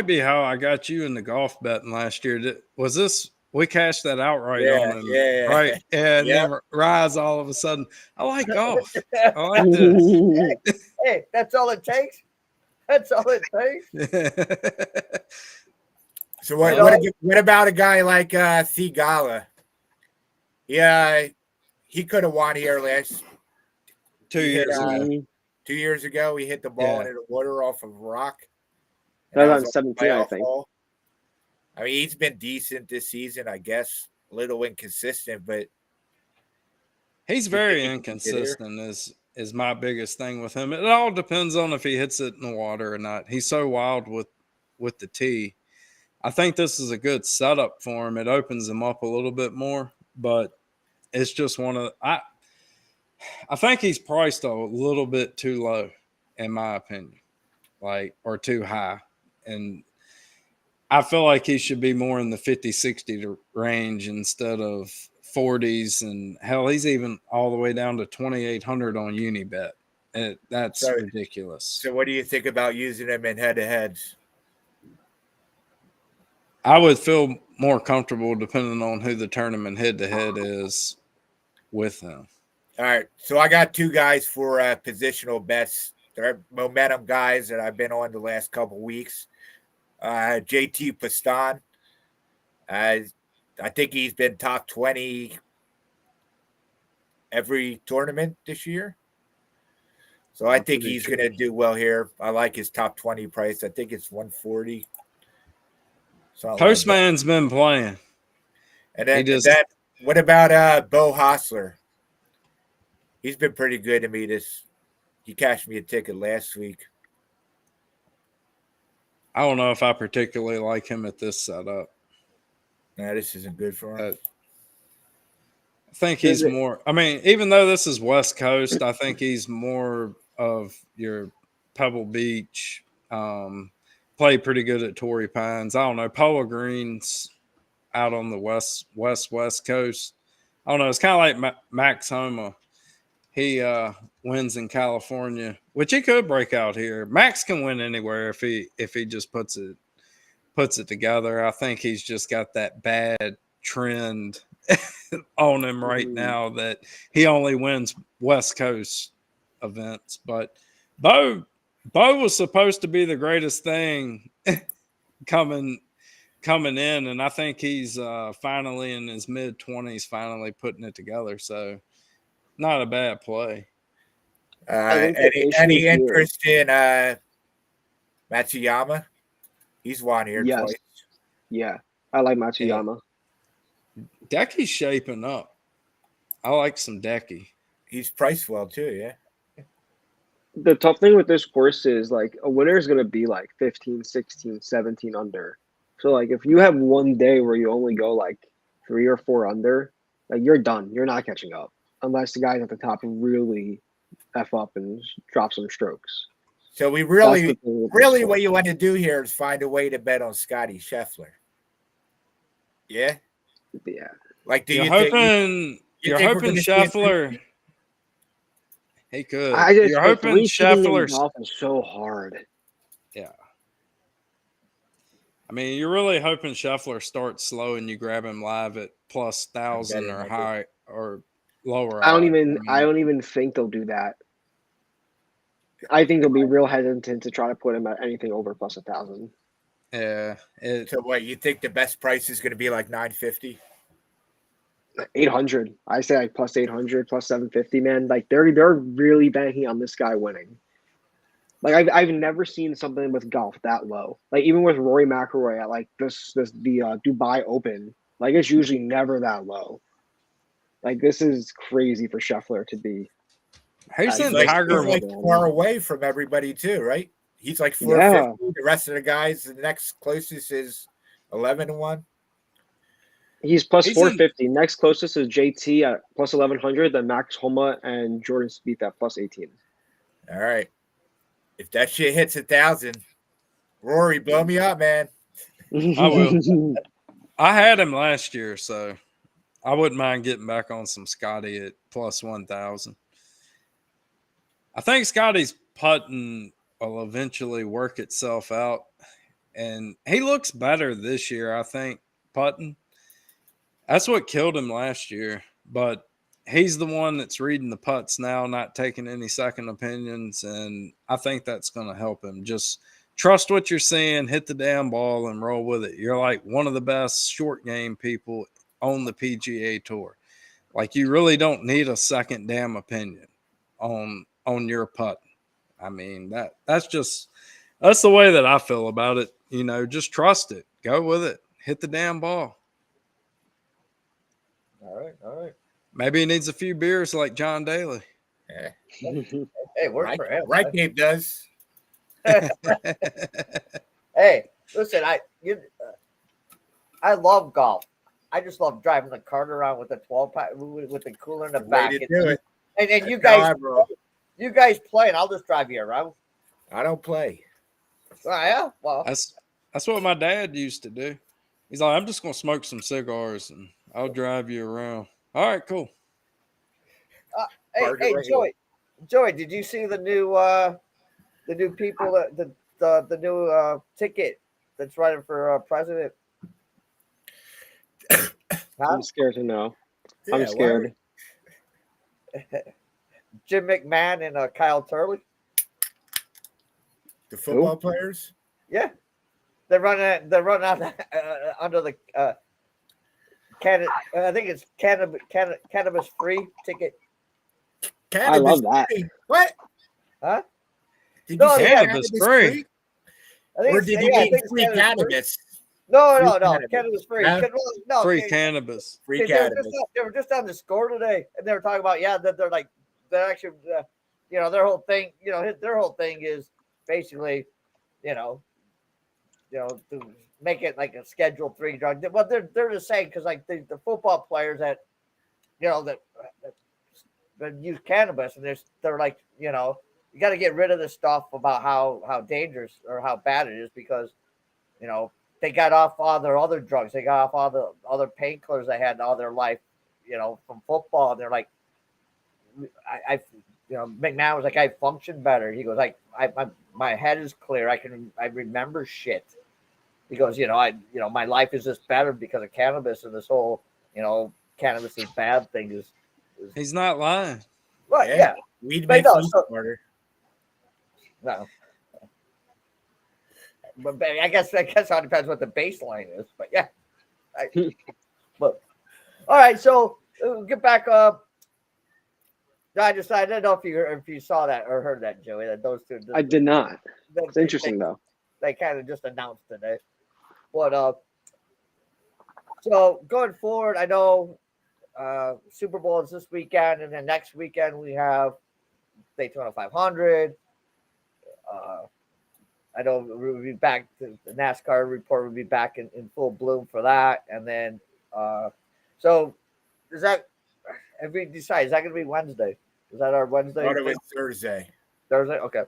Speaker 4: be how I got you in the golf betting last year. Was this we cashed that outright on him,
Speaker 3: Yeah.
Speaker 4: right? And
Speaker 3: Yep.
Speaker 4: then Rise all of a sudden, I like golf. I like this.
Speaker 1: Hey, that's all it takes. That's all it takes.
Speaker 3: So what about a guy like Thigala? Yeah, he could have won here last
Speaker 4: 2 years ago.
Speaker 3: 2 years ago. He hit the ball into the water off of a rock.
Speaker 2: That was on 17, I think.
Speaker 3: Ball. I mean, he's been decent this season, I guess. A little inconsistent, but
Speaker 4: he's very inconsistent. Is my biggest thing with him. It all depends on if he hits it in the water or not. He's so wild with the tee. I think this is a good setup for him. It opens him up a little bit more, but it's just I think he's priced a little bit too low, in my opinion, or too high. And I feel like he should be more in the 50, 60 range instead of 40s. And hell, he's even all the way down to 2,800 on Unibet. And that's ridiculous.
Speaker 3: So what do you think about using him in head-to-heads?
Speaker 4: I would feel more comfortable depending on who the tournament head-to-head is with him.
Speaker 3: All right. So I got two guys for positional bets. They're momentum guys that I've been on the last couple of weeks. JT Pastan. I think he's been top 20 every tournament this year. So I think he's going to do well here. I like his top 20 price. I think it's 140.
Speaker 4: Postman's been playing.
Speaker 3: And then what about Bo Hostler? He's been pretty good to me. He cashed me a ticket last week.
Speaker 4: I don't know if I particularly like him at this setup.
Speaker 3: Nah, this isn't good for him.
Speaker 4: I think he's more. I mean, even though this is West Coast, I think he's more of your Pebble Beach. Played pretty good at Torrey Pines. I don't know. Polo Green's out on the west coast. I don't know. It's kind of like Max Homa. He wins in California, which he could break out here. Max can win anywhere if he just puts it together. I think he's just got that bad trend on him right now that he only wins West Coast events. But Bo was supposed to be the greatest thing coming in, and I think he's finally in his mid-20s, finally putting it together. So not a bad play.
Speaker 3: Any interest in Matsuyama? He's won here twice.
Speaker 2: Yeah, I like Matsuyama.
Speaker 4: Decky's shaping up. I like some Decky.
Speaker 3: He's priced well too, yeah.
Speaker 2: The tough thing with this course is like a winner is going to be like 15, 16, 17 under. So like if you have one day where you only go like 3 or 4 under, like you're done. You're not catching up unless the guys at the top really F up and drop some strokes.
Speaker 3: So we really what you want to do here is find a way to bet on Scotty Scheffler. Yeah?
Speaker 2: Yeah.
Speaker 3: Like
Speaker 4: you're hoping Scheffler. He could. You're hoping Scheffler
Speaker 2: golf is so hard.
Speaker 4: Yeah. I mean, you're really hoping Scheffler starts slow and you grab him live at plus 1,000 or high or lower.
Speaker 2: I don't even think they'll do that. I think they'll be real hesitant to try to put him at anything over plus 1,000.
Speaker 4: Yeah.
Speaker 3: So what, you think the best price is going to be like 950?
Speaker 2: 800. I say like plus 800, plus 750, man. Like they're really banking on this guy winning. Like I've never seen something with golf that low. Like even with Rory McIlroy at like the Dubai Open, like it's usually never that low. Like this is crazy for Scheffler to be.
Speaker 4: He's
Speaker 3: Tiger like far away from everybody too, right? He's like 450. Yeah. The rest of the guys, the next closest is 11-1.
Speaker 2: He's plus 450. Next closest is JT at plus 1,100. Then Max Homa and Jordan Spieth at plus 18.
Speaker 3: All right. If that shit hits 1,000, Rory, blow me up, man.
Speaker 4: I will. I had him last year, so I wouldn't mind getting back on some Scotty at plus 1,000. I think Scotty's putting will eventually work itself out. And he looks better this year, I think, putting. That's what killed him last year. But he's the one that's reading the putts now, not taking any second opinions. And I think that's going to help him. Just trust what you're seeing, hit the damn ball, and roll with it. You're like one of the best short game people on the PGA Tour. Like, you really don't need a second damn opinion on your putt. I mean, that's the way that I feel about it. You know, just trust it. Go with it. Hit the damn ball.
Speaker 1: All right.
Speaker 4: Maybe he needs a few beers like John Daly.
Speaker 3: Yeah.
Speaker 1: Hey, work for him.
Speaker 3: Right, Dave does.
Speaker 1: Hey, listen, I love golf. I just love driving the cart around with the 12-pack with the cooler in the back.
Speaker 3: Way to do it.
Speaker 1: And you
Speaker 3: That's
Speaker 1: guys,
Speaker 3: how I roll.
Speaker 1: you guys play, and I'll just drive you around.
Speaker 3: I don't play.
Speaker 1: Oh, yeah, well,
Speaker 4: That's what my dad used to do. He's like, I'm just gonna smoke some cigars and I'll drive you around. All right, cool.
Speaker 1: hey, Joey, did you see the new people that the new ticket that's running for president?
Speaker 2: I'm scared to know.
Speaker 3: Yeah,
Speaker 2: I'm scared.
Speaker 1: Jim McMahon and Kyle Turley.
Speaker 3: The football players?
Speaker 1: Yeah, they're running out under the I think it's cannabis free ticket.
Speaker 2: I love that.
Speaker 3: Free. What?
Speaker 1: Huh?
Speaker 3: Did
Speaker 1: No,
Speaker 3: you say
Speaker 4: cannabis free?
Speaker 1: I think
Speaker 3: Or
Speaker 1: it's-
Speaker 3: did
Speaker 1: yeah,
Speaker 3: you
Speaker 1: I
Speaker 3: mean
Speaker 1: think it's
Speaker 3: free cannabis?
Speaker 1: No,
Speaker 3: Free
Speaker 1: no,
Speaker 3: cannabis.
Speaker 1: cannabis free.
Speaker 3: Huh?
Speaker 1: No,
Speaker 4: Free
Speaker 1: okay.
Speaker 4: cannabis.
Speaker 3: Free
Speaker 1: They were
Speaker 3: cannabis.
Speaker 1: they were just on the score today, and they were talking about that they're actually their whole thing their whole thing is basically to make it like a Schedule 3 drug. Well, they're just saying because like the football players that that use cannabis, and they're like you got to get rid of this stuff about how dangerous or how bad it is because they got off all their other drugs. They got off all the other painkillers they had all their life, from football. And they're like, McMahon was like, I function better. He goes, my head is clear. I remember shit. He goes, my life is just better because of cannabis, and this whole, cannabis is bad thing is
Speaker 4: He's not lying.
Speaker 1: well, yeah.
Speaker 3: Weed
Speaker 1: But
Speaker 3: makes
Speaker 1: no,
Speaker 3: you
Speaker 1: so-
Speaker 3: smarter.
Speaker 1: No. But I guess it all depends what the baseline is. But yeah. But all right, so get back up. I didn't know if you saw that or heard that, Joey. That those two.
Speaker 2: I did not. It's
Speaker 1: they-
Speaker 2: interesting though.
Speaker 1: They kind of just announced today. But so going forward, I know Super Bowl is this weekend, and then next weekend we have Daytona 500. I know we'll be back. The NASCAR report will be back in full bloom for that, and then so is that? Have we decided? Is that going to be Wednesday? Is that our Wednesday?
Speaker 3: Thought it was Thursday.
Speaker 1: Thursday. Okay.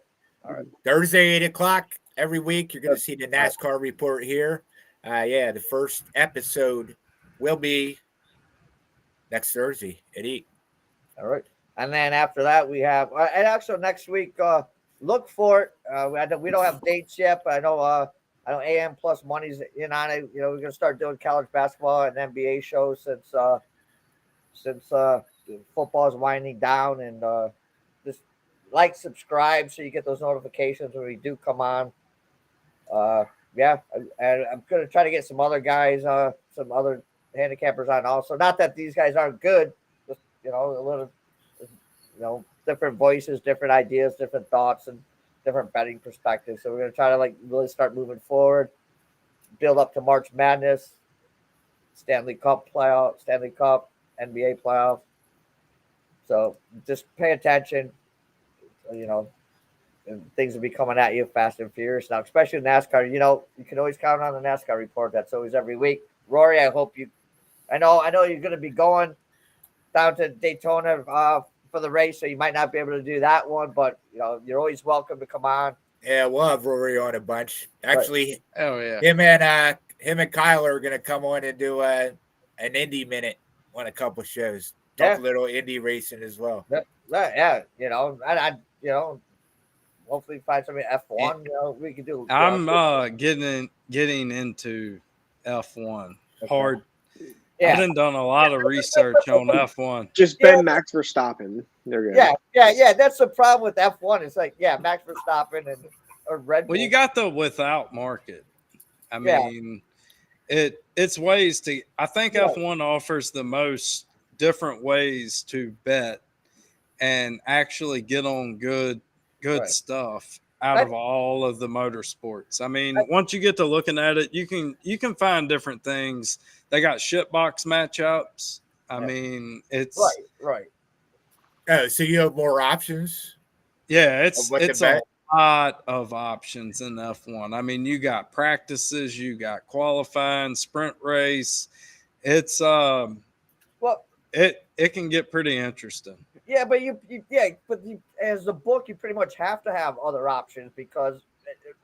Speaker 1: All right.
Speaker 3: Thursday, 8:00 every week. You're going to see the NASCAR report here. The first episode will be next Thursday at 8.
Speaker 1: All right. And then after that, we have, and actually next week, look for it. We don't have dates yet, but I know AM Plus Money's in on it. We're going to start doing college basketball and NBA shows since football is winding down, and just subscribe so you get those notifications when we do come on. And I'm going to try to get some other guys, some other handicappers on also. Not that these guys aren't good, just a little, different voices, different ideas, different thoughts, and different betting perspectives. So we're going to try to really start moving forward, build up to March Madness, Stanley Cup, NBA playoffs. So just pay attention, and things will be coming at you fast and furious now, especially in NASCAR. You can always count on the NASCAR report. That's always every week. Rory, I know you're going to be going down to Daytona for the race, so you might not be able to do that one, but you're always welcome to come on.
Speaker 3: Yeah, we'll have Rory on a bunch. Actually,
Speaker 4: Oh yeah.
Speaker 3: him and Kyle are going to come on and do an Indy minute on a couple shows. Talk a little Indy racing as well.
Speaker 1: Yeah, and you know, hopefully find something F1. You know, we could do.
Speaker 4: I'm getting into F1 hard.
Speaker 1: Yeah.
Speaker 4: I done a lot of research on F1.
Speaker 2: Just Ben Max Verstappen. They're good.
Speaker 1: Yeah. That's the problem with F1. It's like, yeah, Max Verstappen and or Red Bull.
Speaker 4: Well, you got the without market. I mean, it's ways to. I think F1 offers the most different ways to bet and actually get on good stuff out of all of the motorsports. I mean, once you get to looking at it, you can find different things. They got shitbox matchups. I mean, it's
Speaker 1: right.
Speaker 3: Oh, so you have more options?
Speaker 4: Yeah, it's a lot of options in F1. I mean, you got practices, you got qualifying, sprint race. It's it can get pretty interesting.
Speaker 1: Yeah, but as a book, you pretty much have to have other options because,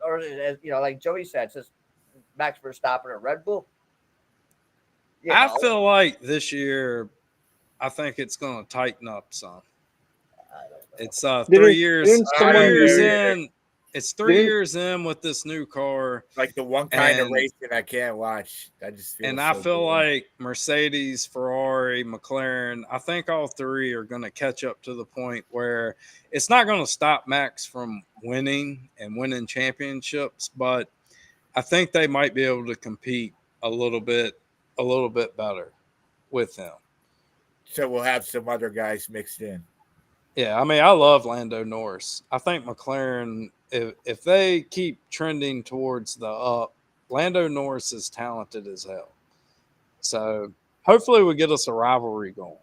Speaker 1: or as you know, like Joey said, it's just Max Verstappen or Red Bull.
Speaker 4: I feel like this year, I think it's going to tighten up some. It's 3 years. 3 years in. It's 3 years in with this new car.
Speaker 3: Like the one kind of racing I can't watch. I just feel
Speaker 4: I feel like Mercedes, Ferrari, McLaren, I think all three are going to catch up to the point where it's not going to stop Max from winning championships, but I think they might be able to compete a little bit better with him.
Speaker 3: So we'll have some other guys mixed in.
Speaker 4: Yeah, I mean, I love Lando Norris. I think McLaren, if they keep trending towards the up, Lando Norris is talented as hell. So hopefully we get us a rivalry going.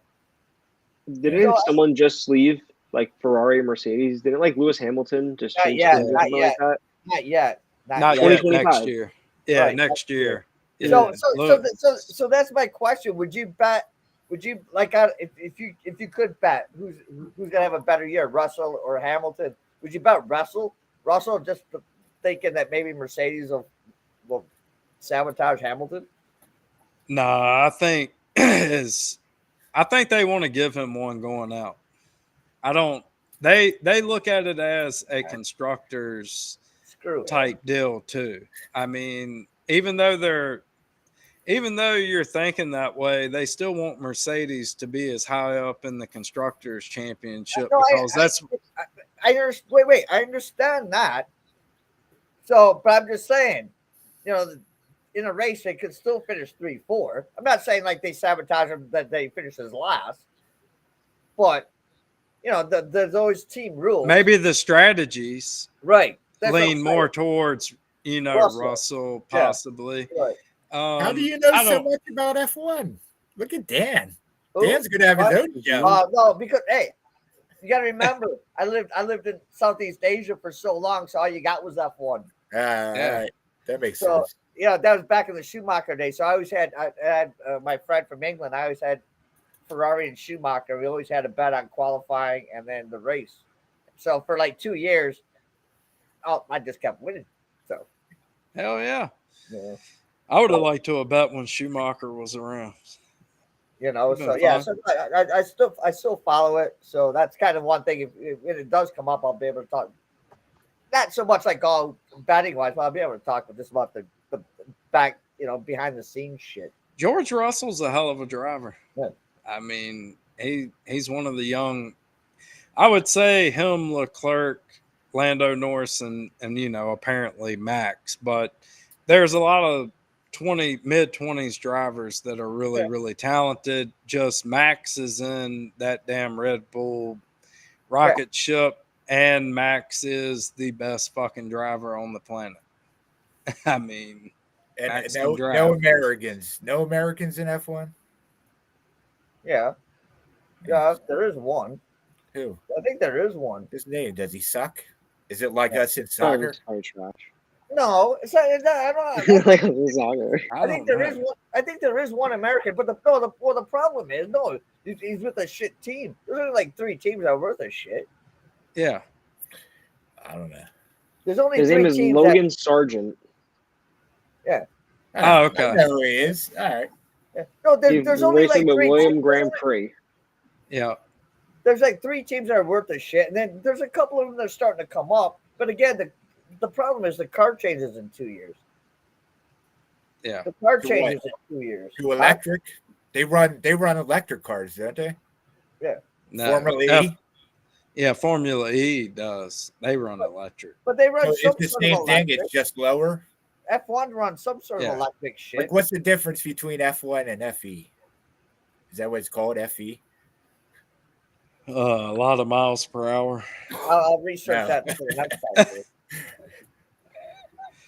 Speaker 2: Didn't someone just leave, like Ferrari and Mercedes? Didn't like Lewis Hamilton just change teams or something like that?
Speaker 1: Not yet.
Speaker 4: Not yet. Next year. Yeah, next year.
Speaker 1: So that's my question. Would you bet? Would you like if you could bet who's gonna have a better year, Russell or Hamilton? Would you bet Russell? Russell, just thinking that maybe Mercedes will sabotage Hamilton?
Speaker 4: No, I think they want to give him one going out. I don't. They look at it as a constructors type deal too. I mean, even though you're thinking that way, they still want Mercedes to be as high up in the constructors championship because
Speaker 1: I understand that. So, but I'm just saying, you know, in a race they could still finish 3-4. I'm not saying like they sabotage them that they finish as last, but you know, there's always team rules.
Speaker 4: Maybe the strategies lean more towards Russell possibly.
Speaker 1: Yeah. Right.
Speaker 3: How do you know so much about F1? Look at Dan. Dan's gonna have his own show.
Speaker 1: No, because hey, you got to remember, I lived in Southeast Asia for so long, so all you got was F1.
Speaker 3: All right, that makes sense.
Speaker 1: Yeah, that was back in the Schumacher days. So I had my friend from England. I always had Ferrari and Schumacher. We always had a bet on qualifying and then the race. So for like 2 years, I just kept winning. So
Speaker 4: hell yeah. I would have liked to have bet when Schumacher was around.
Speaker 1: You know, so yeah, so I still follow it. So that's kind of one thing. If it does come up, I'll be able to talk. Not so much like all betting wise, but I'll be able to talk just about the back, behind the scenes shit.
Speaker 4: George Russell's a hell of a driver.
Speaker 1: Yeah.
Speaker 4: I mean, he's one of the young. I would say him, Leclerc, Lando Norris, and apparently Max, but there's a lot of mid-20s drivers that are really talented. Just Max is in that damn Red Bull rocket ship, and Max is the best fucking driver on the planet. I mean,
Speaker 3: and no Americans in F1.
Speaker 1: Yeah, there is one.
Speaker 3: Who?
Speaker 1: I think there is one.
Speaker 3: His name, does he suck? Is it like us in soccer?
Speaker 1: No, it's not. I don't.
Speaker 2: I
Speaker 1: think there is one. I think there is one American, but the problem is he's with a shit team. There's only like 3 teams that are worth a shit.
Speaker 4: Yeah,
Speaker 3: I don't know.
Speaker 1: There's only
Speaker 2: his
Speaker 1: 3
Speaker 2: name is
Speaker 1: teams
Speaker 2: Logan Sargent.
Speaker 1: Yeah.
Speaker 4: Oh, okay.
Speaker 3: I know who he is. All right.
Speaker 1: Yeah. No, there's only like 3
Speaker 2: William
Speaker 1: teams.
Speaker 2: Grand Prix.
Speaker 4: Yeah.
Speaker 1: there's like 3 teams that are worth a shit, and then there's a couple of them that are starting to come up. But again, the problem is the car changes in 2 years.
Speaker 4: Yeah.
Speaker 1: The car
Speaker 3: To
Speaker 1: changes in 2 years.
Speaker 3: To electric, they run electric cars, don't they?
Speaker 1: Yeah.
Speaker 4: No,
Speaker 3: Formula E.
Speaker 4: Yeah, Formula E does. They run electric.
Speaker 1: But they run
Speaker 3: So
Speaker 1: some
Speaker 3: it's the
Speaker 1: sort
Speaker 3: same
Speaker 1: of
Speaker 3: thing.
Speaker 1: electric.
Speaker 3: It's just lower.
Speaker 1: F1 runs some sort of
Speaker 4: Yeah.
Speaker 1: electric shit.
Speaker 3: Like, what's the difference between F1 and FE? Is that what it's called, FE?
Speaker 4: A lot of miles per hour.
Speaker 1: I'll research
Speaker 3: No.
Speaker 1: that for the next time.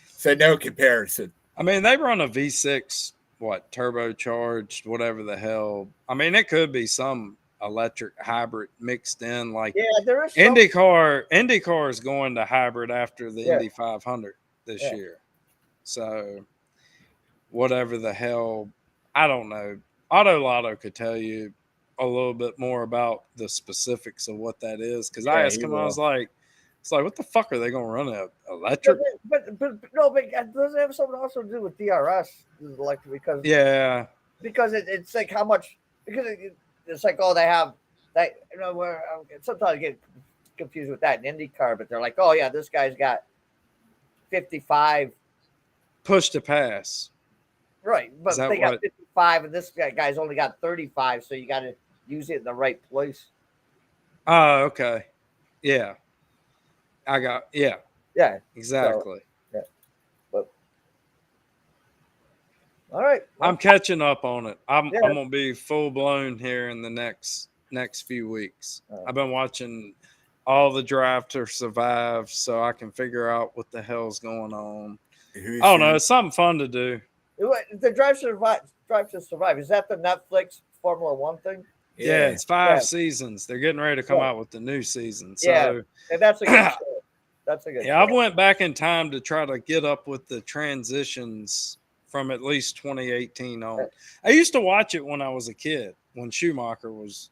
Speaker 3: So no comparison.
Speaker 4: I mean, they run a V6, turbocharged, whatever the hell. I mean, it could be some electric hybrid mixed in. Like,
Speaker 1: Yeah, there is some,
Speaker 4: IndyCar is going to hybrid after the
Speaker 1: Yeah.
Speaker 4: Indy 500 this
Speaker 1: Yeah.
Speaker 4: year. So, whatever the hell, I don't know. Auto Lotto could tell you a little bit more about the specifics of what that is. Because I
Speaker 3: Yeah,
Speaker 4: asked
Speaker 3: he
Speaker 4: him, I
Speaker 3: will.
Speaker 4: was like, what the fuck are they going to run a electric?
Speaker 1: but no, but does it have something also to do with DRS? Electric because
Speaker 4: Yeah.
Speaker 1: because it's like how much because it's like they have that where sometimes I get confused with that in IndyCar, but they're like, oh yeah, this guy's got 55,
Speaker 4: Push to pass.
Speaker 1: right? But
Speaker 4: Is that
Speaker 1: they got
Speaker 4: what-
Speaker 1: 55, and this guy's only got 35, so you got to use it in the right place.
Speaker 4: Oh, okay. Yeah. Yeah,
Speaker 1: Yeah,
Speaker 4: exactly.
Speaker 1: all right. Well,
Speaker 4: I'm catching up on it. I'm
Speaker 1: Yeah.
Speaker 4: going to be full blown here in the next few weeks. I've been watching all the Drive to Survive so I can figure out what the hell's going on.
Speaker 3: Who's
Speaker 4: I don't know.
Speaker 3: who?
Speaker 4: It's something fun to do.
Speaker 1: the Drive to Survive, is that the Netflix Formula One thing?
Speaker 4: Yeah, it's 5
Speaker 1: Yeah.
Speaker 4: seasons. They're getting ready to come
Speaker 1: Yeah.
Speaker 4: out with the new season. So
Speaker 1: Yeah. And that's a good show. That's a good
Speaker 4: yeah, I
Speaker 1: show.
Speaker 4: went back in time to try to get up with the transitions from at least 2018 on. I used to watch it when I was a kid, when Schumacher was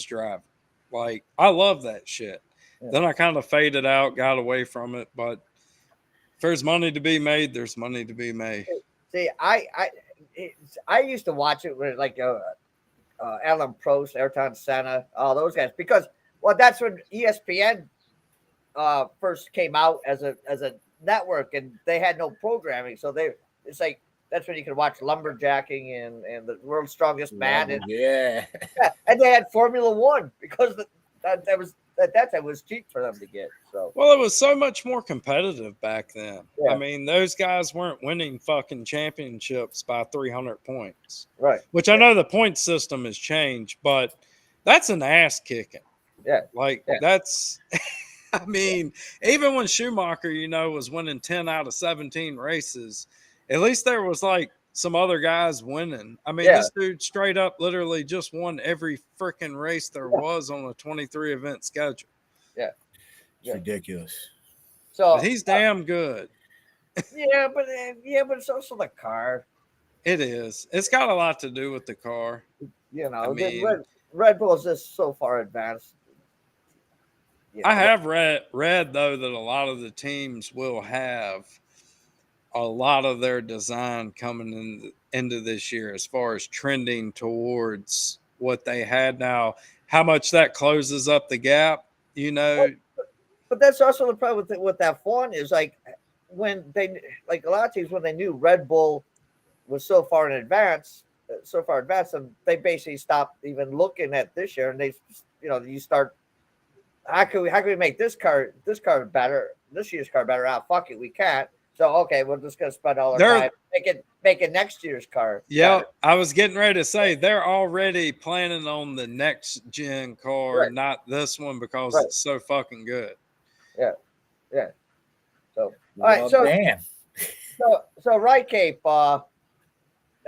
Speaker 4: driving. Like, I love that shit.
Speaker 1: Yeah.
Speaker 4: Then I kind of faded out, got away from it. But if there's money to be made, there's money to be made.
Speaker 1: See, I used to watch it with like Alan Prost, Ayrton Senna, all those guys, because that's when ESPN first came out as a network, and they had no programming, so it's like that's when you could watch lumberjacking and the World's Strongest Man, and
Speaker 3: Yeah.
Speaker 1: and they had Formula One because that was at that time was cheap for them to get. So
Speaker 4: Well, it was so much more competitive back then.
Speaker 1: Yeah.
Speaker 4: I mean, those guys weren't winning fucking championships by 300 points,
Speaker 1: right,
Speaker 4: which I know the point system has changed, but that's an ass kicking.
Speaker 1: Yeah.
Speaker 4: Like,
Speaker 1: Yeah.
Speaker 4: that's, I mean, even when Schumacher, was winning 10 out of 17 races, at least there was like some other guys winning. I mean,
Speaker 1: Yeah.
Speaker 4: this dude straight up literally just won every freaking race there was on a 23 event schedule.
Speaker 3: It's
Speaker 1: Yeah.
Speaker 3: ridiculous.
Speaker 1: so
Speaker 4: But he's damn good.
Speaker 1: yeah, but it's also the car.
Speaker 4: It is. It's got a lot to do with the car.
Speaker 1: I
Speaker 4: I mean-
Speaker 1: Red Bull is just so far advanced.
Speaker 4: I have read though that a lot of the teams will have a lot of their design coming into this year as far as trending towards what they had now. How much that closes up the gap,
Speaker 1: But that's also the problem with that F1 is like when they like a lot of teams when they knew Red Bull was so far advanced, and they basically stopped even looking at this year, and they you start how can we make this car better, this year's car better? Fuck it, we can't. So okay, we're just gonna spend all our time make it next year's car.
Speaker 4: Yeah,
Speaker 1: better.
Speaker 4: I was getting ready to say they're already planning on the next gen car,
Speaker 1: Right.
Speaker 4: not this one because
Speaker 1: Right.
Speaker 4: it's so fucking good.
Speaker 1: So all right, so
Speaker 3: damn.
Speaker 1: so right, Cape. I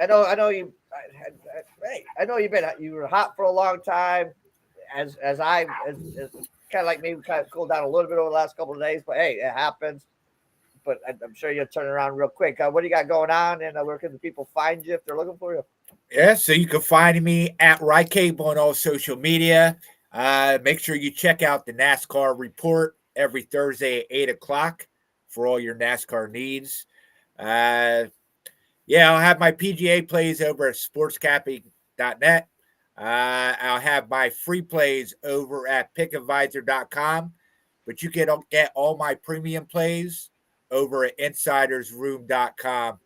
Speaker 1: know you. I know you were hot for a long time, as kind of like me, kind of cooled down a little bit over the last couple of days. But hey, it happens. But I'm sure you'll turn around real quick. What do you got going on, and where can the people find you if they're looking for you?
Speaker 3: Yeah, so you can find me at Rycape on all social media. Make sure you check out the NASCAR report every Thursday at 8 o'clock for all your NASCAR needs. I'll have my PGA plays over at sportscapping.net. I'll have my free plays over at pickadvisor.com, but you can get all my premium plays over at insidersroom.com.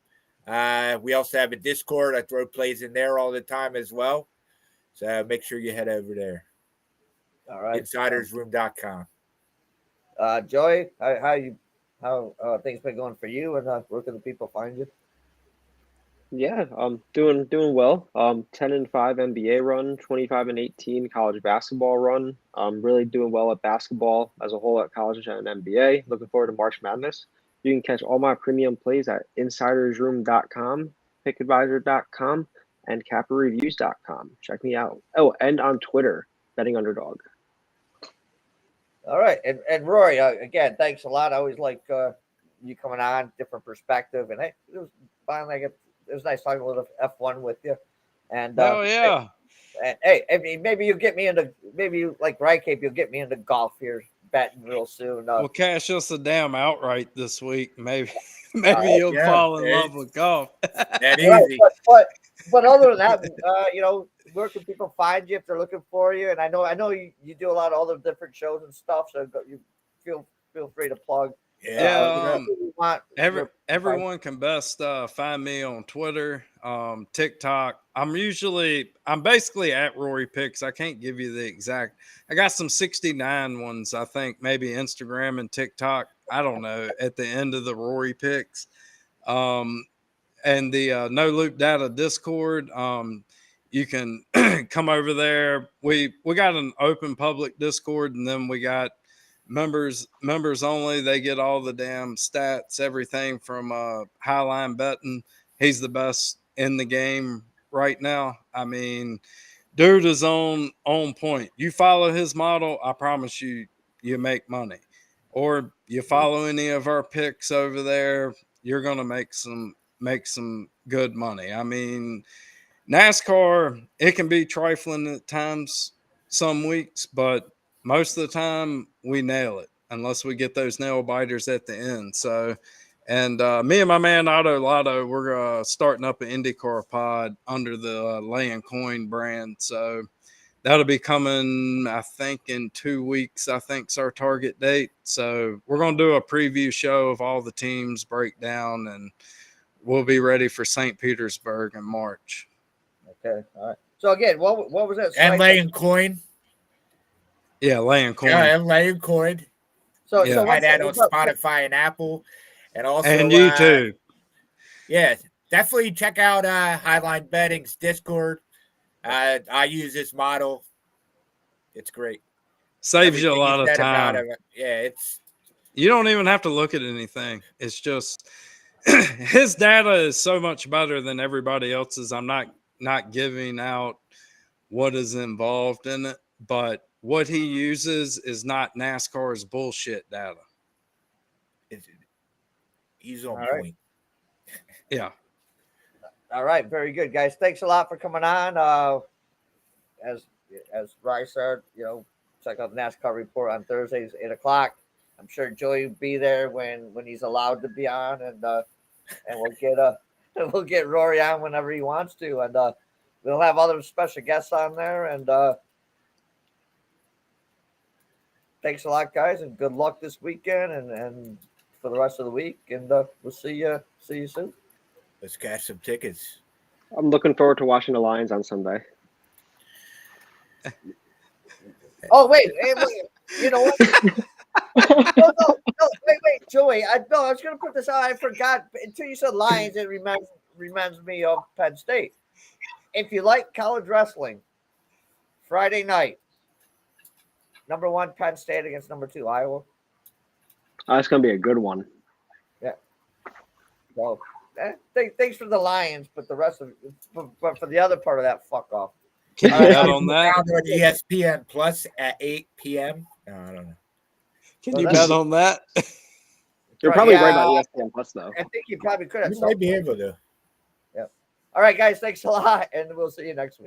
Speaker 3: We also have a Discord. I throw plays in there all the time as well. So make sure you head over there.
Speaker 1: All right.
Speaker 3: Insidersroom.com.
Speaker 1: Joey, how things been going for you, and where can the people find you?
Speaker 2: Yeah, doing well. 10-5 NBA run, 25-18 college basketball run. Really doing well at basketball as a whole at college and NBA. Looking forward to March Madness. You can catch all my premium plays at insidersroom.com, pickadvisor.com, and capperreviews.com. Check me out. Oh, and on Twitter, betting underdog.
Speaker 1: All right, and Rory, again, thanks a lot. I always like you coming on, different perspective, and hey, it was finally it was nice talking a little F1 with you. And
Speaker 4: Oh yeah.
Speaker 1: hey, I mean, maybe you get me into you like Rye Cape, you'll get me into golf here betting real soon.
Speaker 4: Well, cash us a damn outright this week. Maybe you'll fall in love with golf.
Speaker 3: That easy.
Speaker 1: But other than that, where can people find you if they're looking for you? And I know you do a lot of other different shows and stuff, so you feel free to plug.
Speaker 4: Yeah, everyone can best find me on Twitter, TikTok. I'm basically at Rory Picks. I can't give you the exact. I got some 69 ones, I think, maybe Instagram and TikTok. I don't know, at the end of the Rory Picks. And the No Loop Data Discord. You can come over there. We got an open public Discord, and then we got members only. They get all the damn stats, everything from Highline Betting. He's the best in the game right now. I mean, dude is on point. You follow his model, I promise you make money. Or you follow any of our picks over there, you're gonna make some good money. I mean, NASCAR, it can be trifling at times some weeks, but most of the time we nail it unless we get those nail biters at the end. So, and me and my man Otto Lotto, we're starting up an IndyCar pod under the Lay and Coin brand. So that'll be coming, I think, in 2 weeks. I think is our target date. So we're going to do a preview show of all the teams, breakdown, and we'll be ready for St. Petersburg in March.
Speaker 1: Okay, all right. So again, what was that?
Speaker 3: And Lay and Coin.
Speaker 4: Yeah, Lay and Coin.
Speaker 3: Yeah, and Lay and Coin.
Speaker 1: So
Speaker 3: find that on Spotify and Apple, and also
Speaker 4: and YouTube.
Speaker 3: Yeah, definitely check out Highline Betting's Discord. I use this model. It's great.
Speaker 4: Saves you a lot of time.
Speaker 3: Yeah,
Speaker 4: you don't even have to look at anything. It's just his data is so much better than everybody else's. I'm not giving out what is involved in it, but what he uses is not NASCAR's bullshit data.
Speaker 3: He's on
Speaker 1: point.
Speaker 3: Right.
Speaker 4: Yeah.
Speaker 1: All right, very good, guys. Thanks a lot for coming on. As Rye said, check out the NASCAR report on Thursdays, 8:00. I'm sure Joey will be there when he's allowed to be on, and we'll get Rory on whenever he wants to, and we'll have other special guests on there. And thanks a lot, guys, and good luck this weekend and for the rest of the week. And we'll see you soon.
Speaker 3: Let's catch some tickets.
Speaker 2: I'm looking forward to watching the Lions on Sunday.
Speaker 1: Oh wait, you know what? no, wait, Joey. I was gonna put this out. I forgot until you said Lions. It reminds me of Penn State. If you like college wrestling, Friday night, number 1 Penn State against number 2 Iowa.
Speaker 2: That's gonna be a good one.
Speaker 1: Yeah. Well, thanks for the Lions, but the rest of but for the other part of that, fuck off.
Speaker 4: Can you bet on that?
Speaker 3: On ESPN Plus at 8 p.m. No, I don't know.
Speaker 4: Can you bet on that?
Speaker 2: You're probably right about ESPN Plus, though.
Speaker 1: I think you probably could have.
Speaker 3: You might be able to.
Speaker 1: Yeah. All right, guys. Thanks a lot, and we'll see you next week.